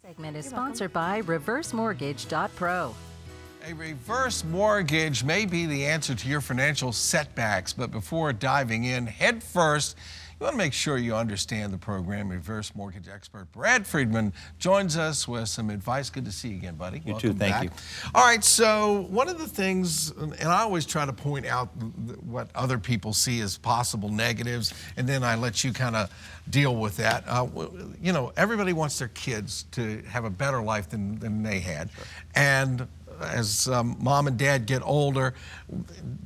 Segment is sponsored by ReverseMortgage.pro. A reverse mortgage may be the answer to your financial setbacks, but before diving in head first, you want to make sure you understand the program. Reverse mortgage expert Brad Friedman joins us with some advice. Good to see you again, buddy. You too, thank you. All right, so one of the things, and I always try to point out what other people see as possible negatives, and then I let you kind of deal with that. You know, everybody wants their kids to have a better life than they had. Sure. And as mom and dad get older,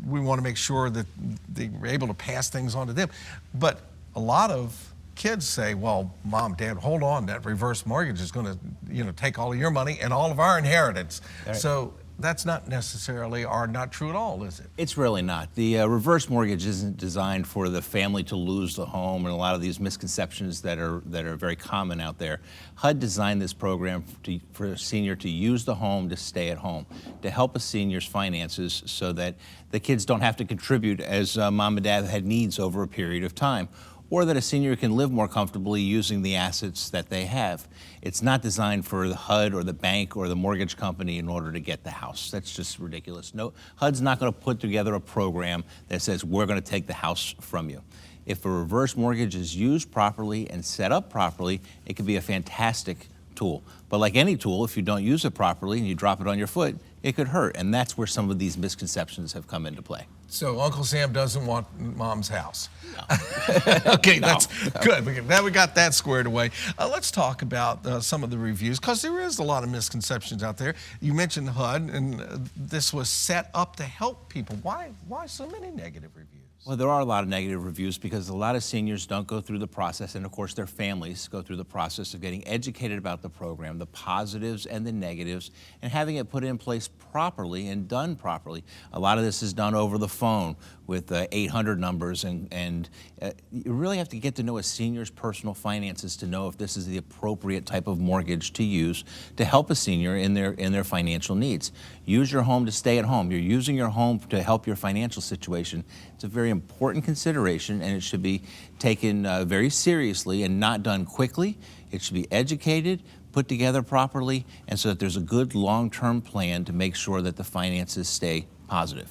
we want to make sure that they're able to pass things on to them. But a lot of kids say, well, mom, dad, hold on, that reverse mortgage is going to, you know, take all of your money and all of our inheritance. Right. So that's not necessarily or not true at all, is it? It's really not. The reverse mortgage isn't designed for the family to lose the home, and a lot of these misconceptions that are very common out there. HUD designed this program for a senior to use the home to stay at home, to help a senior's finances so that the kids don't have to contribute as mom and dad had needs over a period of time, or that a senior can live more comfortably using the assets that they have. It's not designed for the HUD or the bank or the mortgage company in order to get the house. That's just ridiculous. No, HUD's not going to put together a program that says we're going to take the house from you. If a reverse mortgage is used properly and set up properly, it can be a fantastic tool. But like any tool, if you don't use it properly and you drop it on your foot, it could hurt. And that's where some of these misconceptions have come into play. So Uncle Sam doesn't want mom's house. No. Okay, that's good. Now we got that squared away. Let's talk about some of the reviews, because there is a lot of misconceptions out there. You mentioned HUD, and this was set up to help people. Why so many negative reviews? Well, there are a lot of negative reviews because a lot of seniors don't go through the process, and of course their families go through the process of getting educated about the program, the positives and the negatives, and having it put in place properly and done properly. A lot of this is done over the phone with 800 numbers, and you really have to get to know a senior's personal finances to know if this is the appropriate type of mortgage to use to help a senior in their financial needs. Use your home to stay at home. You're using your home to help your financial situation. It's a very important consideration, and it should be taken very seriously and not done quickly. It should be educated, put together properly, and so that there's a good long-term plan to make sure that the finances stay positive.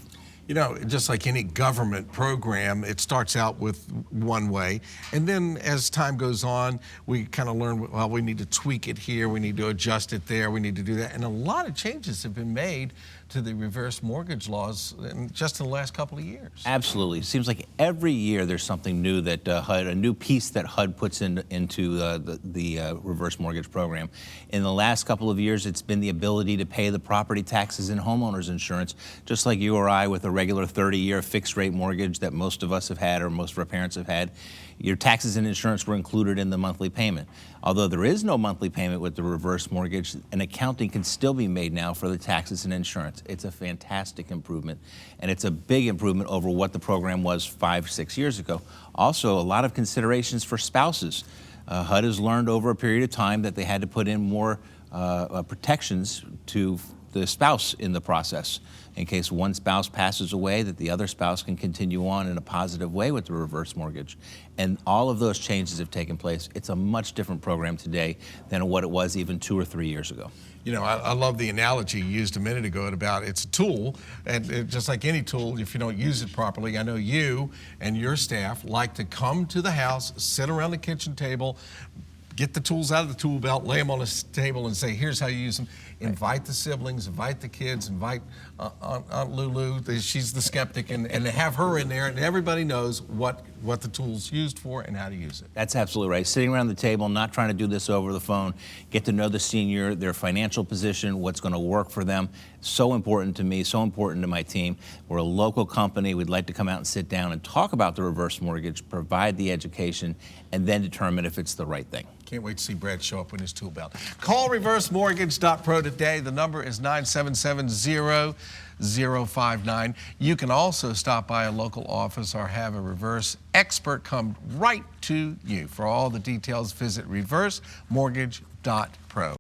You know, just like any government program, it starts out with one way, and then as time goes on, we kind of learn, well, we need to tweak it here, we need to adjust it there, we need to do that, and a lot of changes have been made to the reverse mortgage laws just in the last couple of years. Absolutely. It seems like every year there's something new that HUD, a new piece that HUD puts into the reverse mortgage program. In the last couple of years, it's been the ability to pay the property taxes and homeowners insurance, just like you or I with a regular 30-year fixed rate mortgage that most of us have had or most of our parents have had. Your taxes and insurance were included in the monthly payment. Although there is no monthly payment with the reverse mortgage, an accounting can still be made now for the taxes and insurance. It's a fantastic improvement, and it's a big improvement over what the program was 5-6 years ago. Also, a lot of considerations for spouses. HUD has learned over a period of time that they had to put in more protections to the spouse in the process. In case one spouse passes away, that the other spouse can continue on in a positive way with the reverse mortgage. And all of those changes have taken place. It's a much different program today than what it was even 2 or 3 years ago. You know, I love the analogy you used a minute ago about it's a tool, and just like any tool, if you don't use it properly, I know you and your staff like to come to the house, sit around the kitchen table, get the tools out of the tool belt, lay them on a table and say, here's how you use them. Invite the siblings, invite the kids, invite Aunt Lulu, she's the skeptic, and have her in there, and everybody knows what the tool's used for and how to use it. That's absolutely right. Sitting around the table, not trying to do this over the phone, get to know the senior, their financial position, what's going to work for them. So important to me, so important to my team. We're a local company. We'd like to come out and sit down and talk about the reverse mortgage, provide the education, and then determine if it's the right thing. Can't wait to see Brad show up with his tool belt. Call ReverseMortgage.pro today. The number is 977-0059. You can also stop by a local office or have a reverse expert come right to you. For all the details, visit ReverseMortgage.pro.